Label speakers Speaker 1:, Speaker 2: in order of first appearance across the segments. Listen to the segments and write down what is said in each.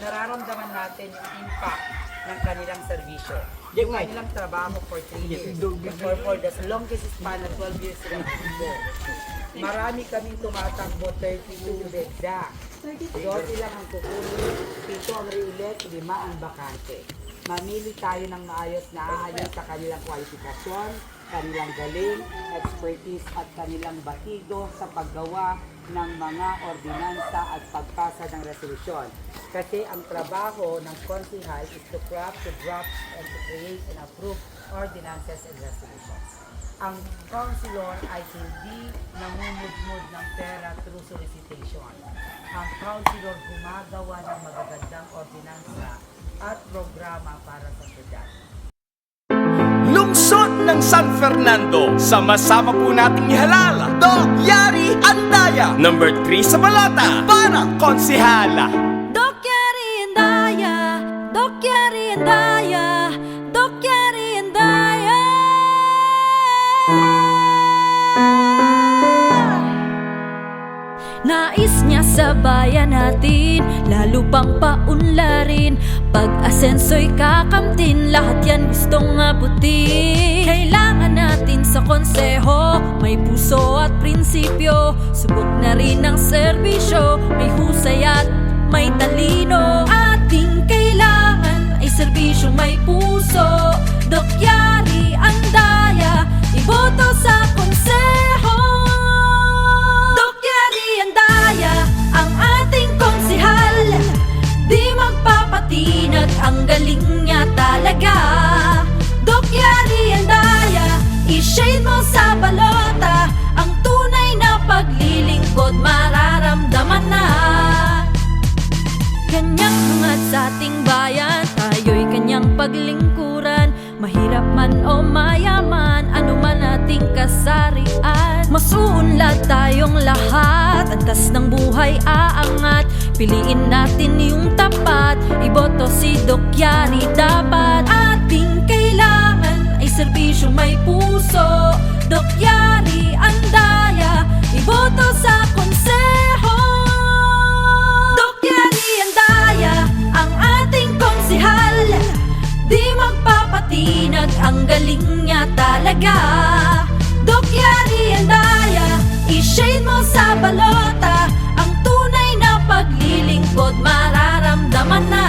Speaker 1: nararamdaman natin yung impact ng kanilang serbisyo. Yung kanilang trabaho for 3 years. Or for the longest span na 12 years sila takbo. Marami kaming tumatakbo, 32 bedda. 12 lang ang kukunin, 7 ang re-elect, 5 ang bakante. Mamili tayo ng maayos na aayon sa kanilang kwalifikasyon, kanilang galing, expertise at kanilang batido sa paggawa ng mga ordinansa at pagpasa ng resolusyon. Kasi ang trabaho ng konsihal is to craft, to draft, and to create and approve ordinances and resolutions. Ang councilor ay hindi namumudmud ng pera through solicitation. Ang councilor gumagawa ng magagandang ordinansa at programa para sa syudad.
Speaker 2: Lungsod ng San Fernando, sama-sama po nating ihalala, Doc Yari Andaya, number 3 sa balota, para konsihala.
Speaker 3: Doc Yari Andaya, Doc Yari Andaya, Doc Yari Andaya. Nais niya sa bayan natin, lalo pang paunlarin. Pag-asenso'y kakamtin, lahat yan gustong abutin. Kailangan natin sa konseho, may puso at prinsipyo. Subok na rin ang serbisyo, may husay at may talino. Ating kailangan ay serbisyong may puso. Doc Yari Andaya, iboto sa konseho. Doc Yari Andaya, ang ating konsihal. Di magpapatinag, ang galing niya talaga. Doc Yari Andaya, i-shade mo sa balota. Ang tunay na paglilingkod mararamdaman na. Kanyang hangad sa ating bayan, tayo'y kanyang paglingkuran. Mahirap man o mayaman, ano man ating kasarian. Masuunlad tayong lahat, antas ng buhay aangat. Piliin natin yung tapat, iboto si Doc Yari dapat. Ating kailangan ay serbisyong may puso. Doc Yari Andaya, iboto sa konseho. Doc Yari Andaya, ang ating konsihal. Di magpapatinag, ang galing niya talaga. Doc Yari Andaya, i-shade mo sa balota. Ang tunay na paglilingkod mararamdaman na.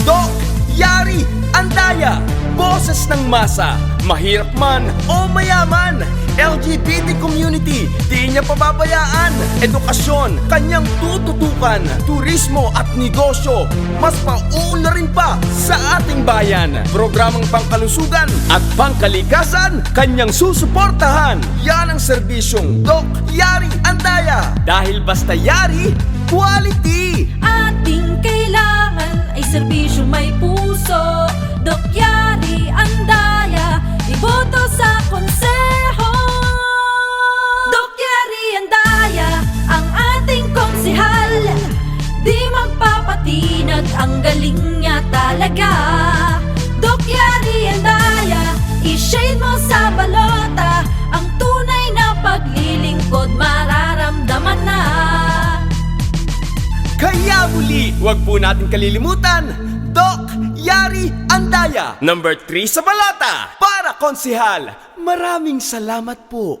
Speaker 2: Doc Yari Andaya, boses ng masa, mahirap man o mayaman. LGBT community, di niya pababayaan. Edukasyon, kanyang tututukan. Turismo at negosyo, mas pauunlarin pa sa ating bayan. Programang pangkalusugan at pangkalikasan, kanyang susuportahan. Yan ang serbisyong Doc Yari Andaya. Dahil basta yari, quality.
Speaker 3: Ating kailangan ay serbisyong may puso. Doc Yari Andaya, iboto sa konseho. Doc Yari Andaya, ang ating konsihal. Di magpapatinag, ang galing niya talaga. Doc Yari Andaya, i-shade mo sa balota. Ang tunay na paglilingkod mararamdaman na.
Speaker 2: Kaya muli, huwag po natin kalilimutan, Doc Yari Andaya, number 3 sa balota, para konsihal. Maraming salamat po.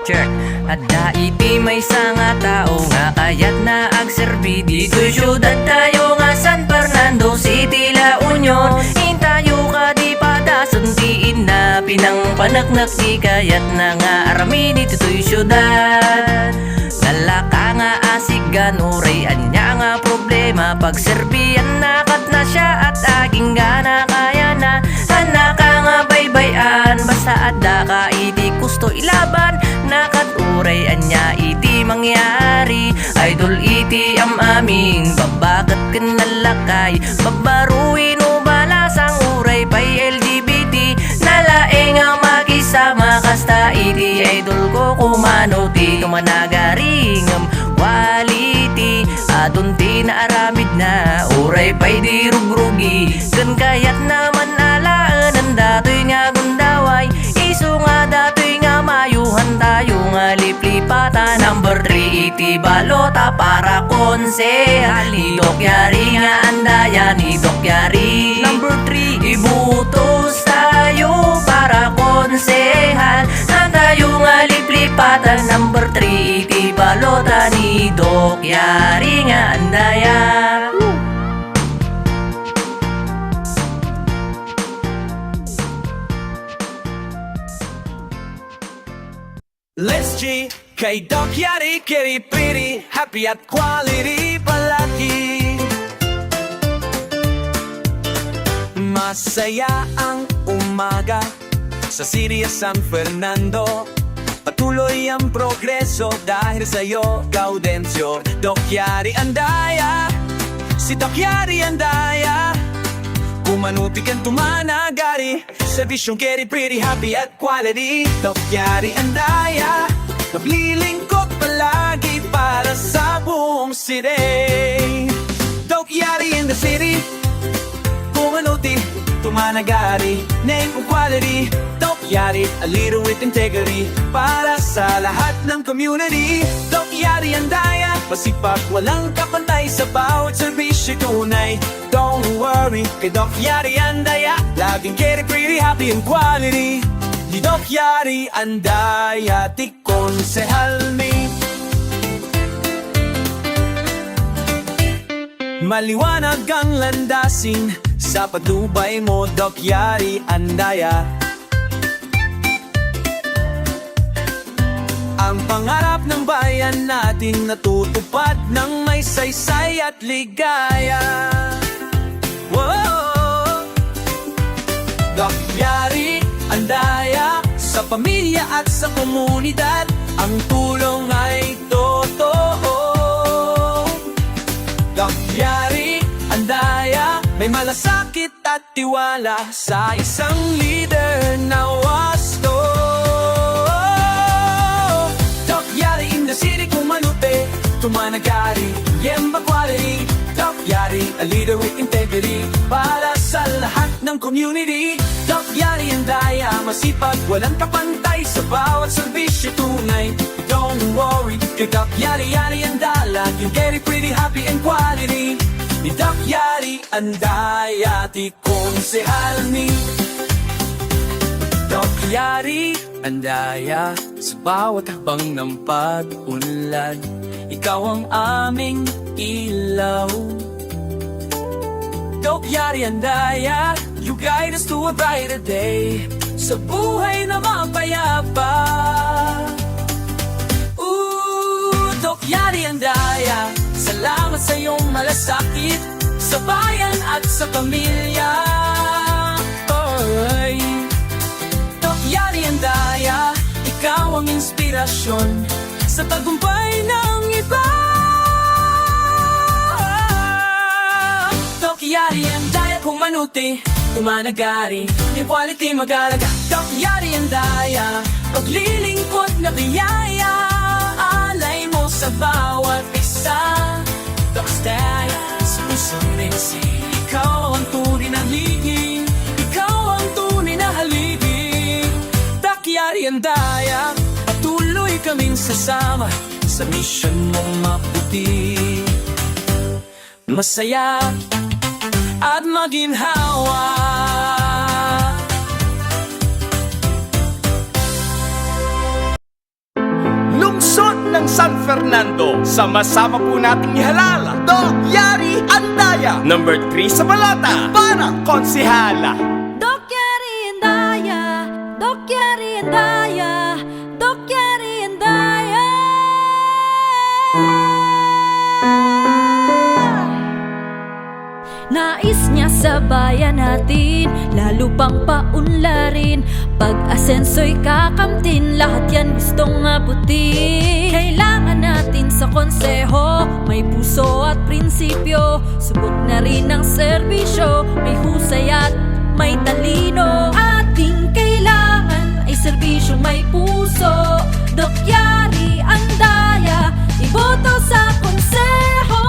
Speaker 4: Check. At daiti may nga tao nga kayat na agserbi. Dito'y syudad tayo nga San Fernando City, La Union. Hintayo ka di padasuntiin na pinangpanaknak di kayat na nga arami dito'y syudad. Nalaka nga asigan uray anya nga problema. Pagserbiyan nakat na siya at aging gana kaya na. Anaka nga baybayan basta adda ka iti gusto ilaban. Nakat uray anya iti mangyari. Idol iti aming babagat kanalakay. Babaruin o balasang uray pay LGBT. Nalaeng ang makisama kasta iti idol ko kumano ti tumanagaring quality. Adun ti na aramid na Uray pa'y di rugrugi Kan kayat naman alaan Ang dato'y nga gundaway Iso nga dato'y nga mayuhan tayo Nga liplipatan Number 3 iti balota para konsehal Ni Doc Yari nga andaya Ni Doc Yari Number 3 ibutos tayo para konsehal Ang tayo nga liplipatan Number 3 iti balota Ni Doc Yari nga andaya.
Speaker 2: Let's G kay Doc Yari, Kiri Pretty, happy at quality palagi. Masaya ang umaga sa City of San Fernando. Patuloy ang progreso dahil sa'yo, Gaudencio. Doc Yari andaya, si Doc Yari andaya. Kumanuti kang tumanagari, servisyong Kiri Pretty, happy at quality. Doc Yari andaya, naglilingkod palagi para sa buong city. Doc Yari in the city, kumanuti, tumanagari, name of quality. Doc Yari, a leader with integrity para sa lahat ng community. Doc Yari andaya, masipag, walang kapantay sa bawat serbisyo tunay. Don't worry, kay Doc Yari andaya, laging Kiri Pretty, happy and quality. Di Doc Yari andaya, ti konsehal mi. Maliwanag ang landasin sa patnubay mo, Doc Yari andaya. Ang pangarap ng bayan natin natutupad ng may saysay at ligaya. Whoa! Doc Yari andaya, sa pamilya at sa komunidad, ang tulong ay totoo. Doc Yari andaya, may malasakit at tiwala sa isang leader na wasto. Doc Yari in the city, kumanute, tumanagari, yemba quality. Doc Yari, a leader with integrity para sa lahat ng community. Doc Yari andaya, masipag, walang kapantay sa bawat serbisyo tunay. Don't worry, kay Doc Yari andala, yung Kiri Pretty, happy and quality. Ni Doc Yari andaya, ti konsehal ni. Doc Yari andaya, sa bawat habang ng pag-unlad, ikaw ang aming ilaw. Doc Yari andaya, you guide us to a brighter day, sa buhay na mapayapa. Doc Yari andaya, salamat sa iyong malasakit sa bayan at sa pamilya. Oy. Doc Yari andaya, ikaw ang inspirasyon sa tagumpay ng iba. Doc Yari andaya, kumanuti, tumanagari, may quality mag-alaga. Doc Yari andaya, paglilingkod na biyaya, alay mo sa bawat isa. Doc Yari, sumusunod si ikaw ang tunay na liging, ikaw ang tunay na haligi. Doc Yari andaya, patuloy kaming sasama sa mission mong maputi, masaya at maginhawa. Lungsod ng San Fernando, sama-sama po nating ihalala, Doc Yari andaya, number 3 sa balota para konsehala.
Speaker 3: Doc Yari andaya, Doc Yari andaya, Doc Yari andaya. Nais niya sa bayan natin, lalo pang paunlarin. Pag-asenso'y kakamtin, lahat yan gustong abutin. Kailangan natin sa konseho, may puso at prinsipyo. Subok na rin ang serbisyo, may husay at may talino. Ating kailangan ay serbisyong may puso. Doc Yari andaya, iboto sa konseho.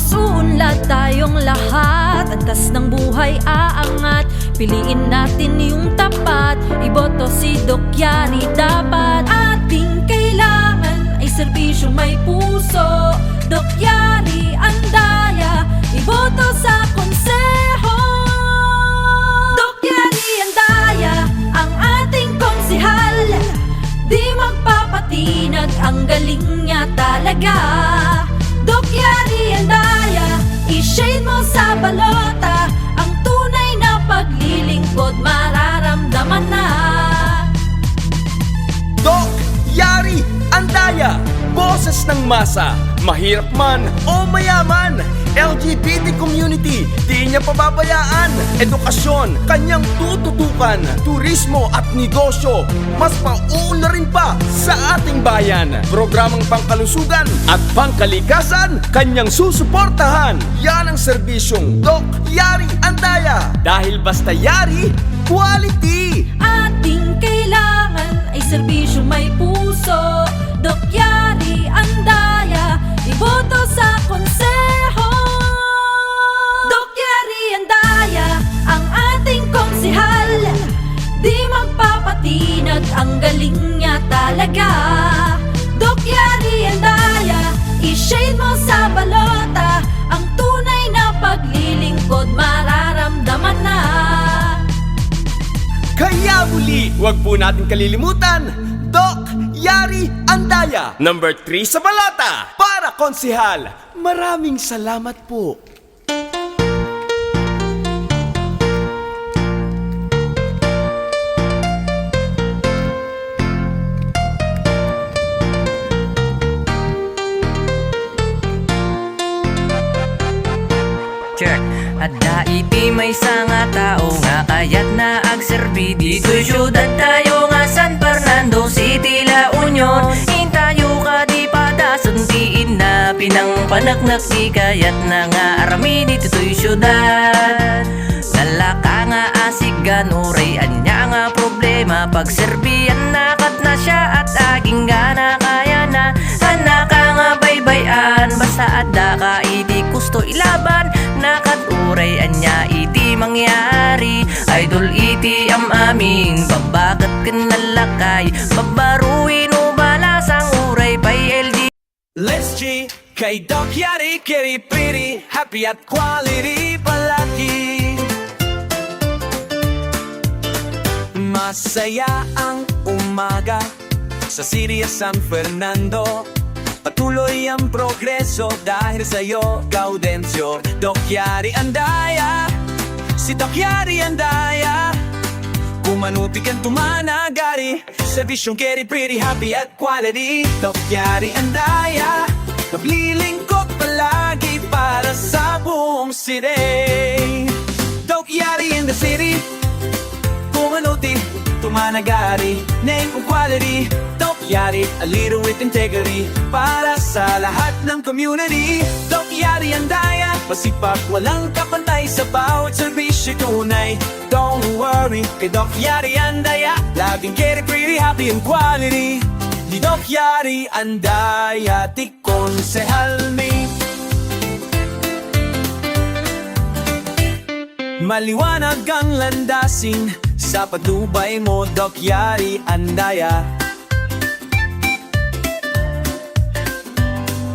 Speaker 3: Mas uunlad tayong lahat, antas ng buhay aangat. Piliin natin yung tapat, iboto si Doc Yari dapat. Ating kailangan ay serbisyong may puso. Doc Yari Andaya, iboto sa konseho. Doc Yari Andaya, ang ating konsihal. Di magpapatinag, ang galing niya talaga. Doc Yari Andaya, i-shade mo sa balota. Ang tunay na paglilingkod mararamdaman na.
Speaker 2: Doc Yari Andaya, boses ng masa, mahirap man o mayaman. LGBT community, di niya pababayaan. Edukasyon, kanyang tututukan. Turismo at negosyo, mas pauunlarin pa sa ating bayan. Programang pangkalusugan at pangkalikasan, kanyang susuportahan. Yan ang serbisyong Doc Yari Andaya. Dahil basta yari, quality.
Speaker 3: Ating kailangan ay serbisyong may puso. Doc Yari Andaya, iboto sa konseho. Doc Yari Andaya, ang ating konsihal. Di magpapatinag, ang galing niya talaga. Doc Yari Andaya, i-shade mo sa balota. Ang tunay na paglilingkod mararamdaman na.
Speaker 2: Kaya muli, huwag po natin kalilimutan, Doc Yari Andaya, number 3 sa balota para konsihal. Maraming salamat po.
Speaker 4: Check. Adda iti may nga tao nga kayat na agserbi. Dito'y syudad tayo nga San Fernando City, La Union. Intayo ka di padason tiin na pinangpanaknak di kayat na nga arami dito'y syudad. Nalaka nga asigan uray anya nga problema. Pagserbian nakat na siya at aging gana kaya na. Hanaka nga baybayan basta adda ka iti gusto ilaban. Nakat uray anya iti mangyari. Idol iti aming babagat kanalakay. Babaruin o balasang uray pay LG.
Speaker 5: Let's G kay Doc Yari, kiri pretty, happy at quality palagi. Masaya ang umaga sa City San Fernando. Patuloy ang progreso dahil sa'yo, Gaudencio. Doc Yari Andaya, si Doc Yari Andaya. Kumanuti kang tumanagari, serbisyong keri pretty, happy at quality. Doc Yari Andaya, naglilingkod palagi para sa buong city. Doc Yari in the city, kumanuti, tumanagari, name kong quality. Doc Yari, a leader with integrity para sa lahat ng community. Doc Yari Andaya, masipag, walang kapantay sa bawat serbisyo tunay. Don't worry, kay Doc Yari Andaya, laging keri pretty, happy and quality. Di Doc Yari Andaya, ti konsehal mi. Maliwanag ang landasin sa patnubay mo, Doc Yari Andaya.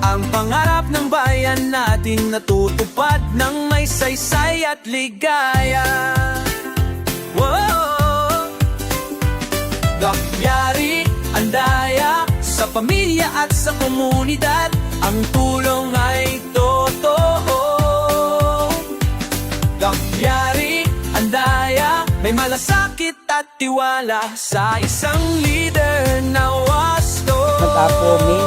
Speaker 5: Ang pangarap ng bayan natin natutupad ng may saysay at ligaya. Whoa! Doc Yari Andaya, sa pamilya at sa komunidad, ang tulong ay totoo. Doc Yari Andaya, may malasakit at tiwala sa isang leader na wasto.
Speaker 1: Mag-apo, May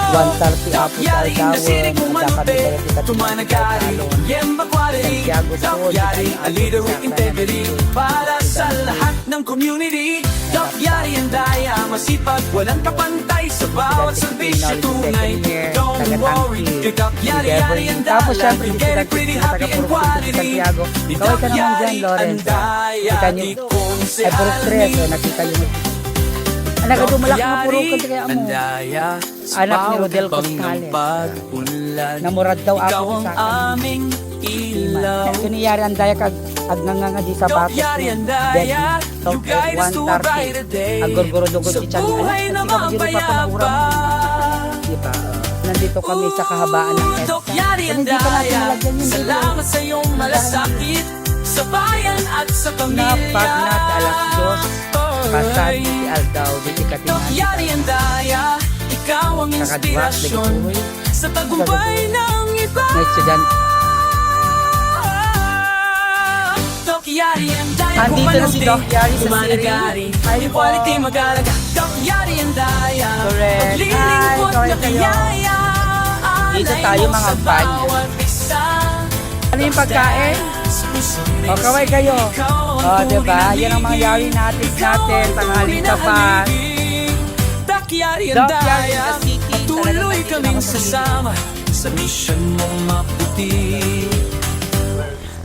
Speaker 1: 1:30
Speaker 5: Doc
Speaker 1: ako
Speaker 5: Yari in the city,
Speaker 1: sa
Speaker 5: kumanuti, tumanagari, yemba quality. Doc Yari, a leader with integrity para sa lahat ng community. Doc Yari Andaya, masipag, walang kapantay sa bawat serbisyo tunay. Don't worry, kay Doc Yari Andaya,
Speaker 1: Tapos syempre,
Speaker 5: you get it pretty happy and quality. Di Doc Yari Andaya, di kong si
Speaker 1: ay puro stress,
Speaker 5: Almi.
Speaker 1: nakita yun. Anak, ito malaki na puro kaya mo.
Speaker 5: Andaya,
Speaker 1: Anak ni
Speaker 5: bawat
Speaker 1: Rodel
Speaker 5: bang ng
Speaker 1: Costales.
Speaker 5: pag-unlad. bulag.
Speaker 1: Namurad daw
Speaker 5: Ikaw
Speaker 1: ako
Speaker 5: ang
Speaker 1: sa akin.
Speaker 5: aming ilaw.
Speaker 1: Kuniyari ang daya kag agnanganga di sa batok.
Speaker 5: Dokyari ang daya,
Speaker 1: So,
Speaker 5: you guide us to a brighter day.
Speaker 1: Agurguro-dugod
Speaker 5: Sa
Speaker 1: si Chan.
Speaker 5: buhay na mapayapa.
Speaker 1: Diba? Nandito kami sa kahabaan ng EDSA.
Speaker 5: Dokyari ang
Speaker 1: Hindi pa natin
Speaker 5: daya,
Speaker 1: nalagyan yung video.
Speaker 5: salamat sa iyong malasakit sa bayan at sa pamilya.
Speaker 1: Napag na alas 2, pasad si Aldaw, di katingan.
Speaker 5: Dokyari ang daya, ikaw ang
Speaker 1: Kakadwas,
Speaker 5: inspirasyon
Speaker 1: lagi
Speaker 5: sa tagumpay ng iba.
Speaker 1: Na estudyante.
Speaker 5: Dokyari ang daya,
Speaker 1: Andito na si Dokyari sa
Speaker 5: Umanagari,
Speaker 1: Hi po.
Speaker 5: quality mag-alaga. Dokyari ang daya,
Speaker 1: Correct.
Speaker 5: paglilingkod
Speaker 1: Hi,
Speaker 5: na
Speaker 1: correct kayo.
Speaker 5: kayaya.
Speaker 1: Dito
Speaker 5: Alay
Speaker 1: tayo
Speaker 5: mo
Speaker 1: mga
Speaker 5: sa
Speaker 1: fan.
Speaker 5: bawat isa.
Speaker 1: Ano yung pagkain? O, kaway kayo. O, diba? Yan ang mangyari natin tanghaling tapat.
Speaker 5: Dokyari ang
Speaker 1: Dokyari
Speaker 5: daya,
Speaker 1: sa city.
Speaker 5: patuloy
Speaker 1: Talagang
Speaker 5: kaming
Speaker 1: nakikita ko sa
Speaker 5: sasama sa mission mong maputi.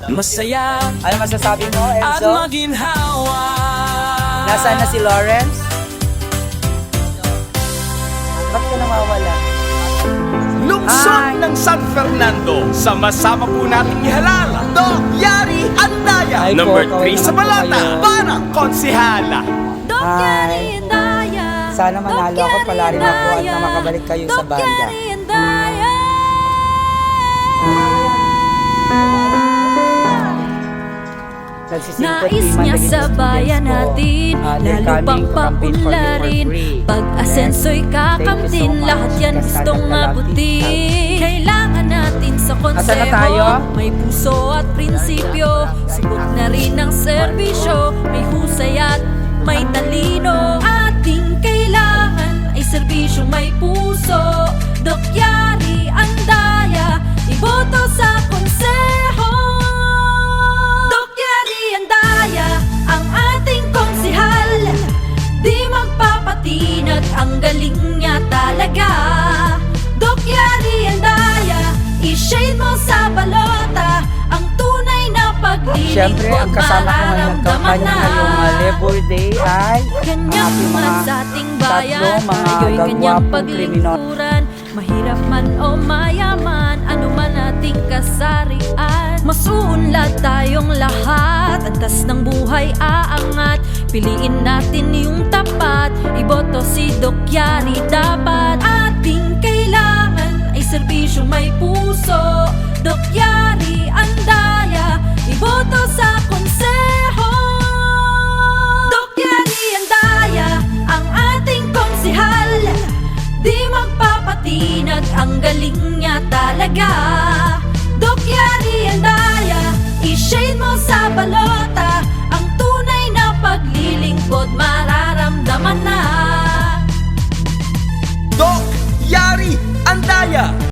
Speaker 5: Masaya
Speaker 1: Ano masasabi mo,
Speaker 5: at
Speaker 1: Enzo?
Speaker 5: maginhawa.
Speaker 1: Nasaan na si Lawrence? Ba't ka nawawala?
Speaker 2: Lungsod
Speaker 1: Hi.
Speaker 2: ng San Fernando, sama-sama po nating ihalal, Dokyari Andaya,
Speaker 1: Ay po,
Speaker 2: number
Speaker 1: kaway
Speaker 2: 3 sa
Speaker 1: naman po
Speaker 2: balata,
Speaker 1: kayo.
Speaker 2: para konsihala.
Speaker 3: Dokyari and Daya.
Speaker 1: Sana manalo ako
Speaker 3: Dokyari
Speaker 1: pala rin
Speaker 3: and
Speaker 1: ako at
Speaker 3: Daya.
Speaker 1: na makabalik kayo sa banda.
Speaker 3: Dokyari and Daya. Nais niya sa bayan natin, lalo pang paunlarin. Pag-asenso'y kakamtin, lahat yan gustong abutin. Kailangan natin sa
Speaker 1: Asa na tayo?
Speaker 3: konseho, may puso at prinsipyo. Subok na rin ang serbisyo, may husay at may talino. Ating kailangan ay serbisyong may puso. Dokyari ang daya, iboto sa konseho. Dokyari ang daya, ang ating konsihal. Di magpapatinag, ang galing niya talaga. Dokyari ang daya, i-shade mo sa balota. Ang tunay na pagliling
Speaker 1: Siyempre,
Speaker 3: ko
Speaker 1: ang kasama ko ngayon ng kampanya ngayong Labor Day ay ang
Speaker 3: Kanyang
Speaker 1: ating
Speaker 3: man
Speaker 1: mga
Speaker 3: sa ating bayan,
Speaker 1: tatlong mga
Speaker 3: tayo'y kanyang
Speaker 1: gagwapong kriminal.
Speaker 3: paglingkuran. Mahirap man o mayaman, ano man ating kasarian. Masuunlad tayong lahat, antas ng buhay aangat. Piliin natin yung tapat, iboto si Dokyari dapat. Ating kailangan ay serbisyong may puso. Dokyari ang daya, iboto sa konseho. Dokyari ang daya, ang ating konsihal. Di magpapatinag, ang galing niya talaga.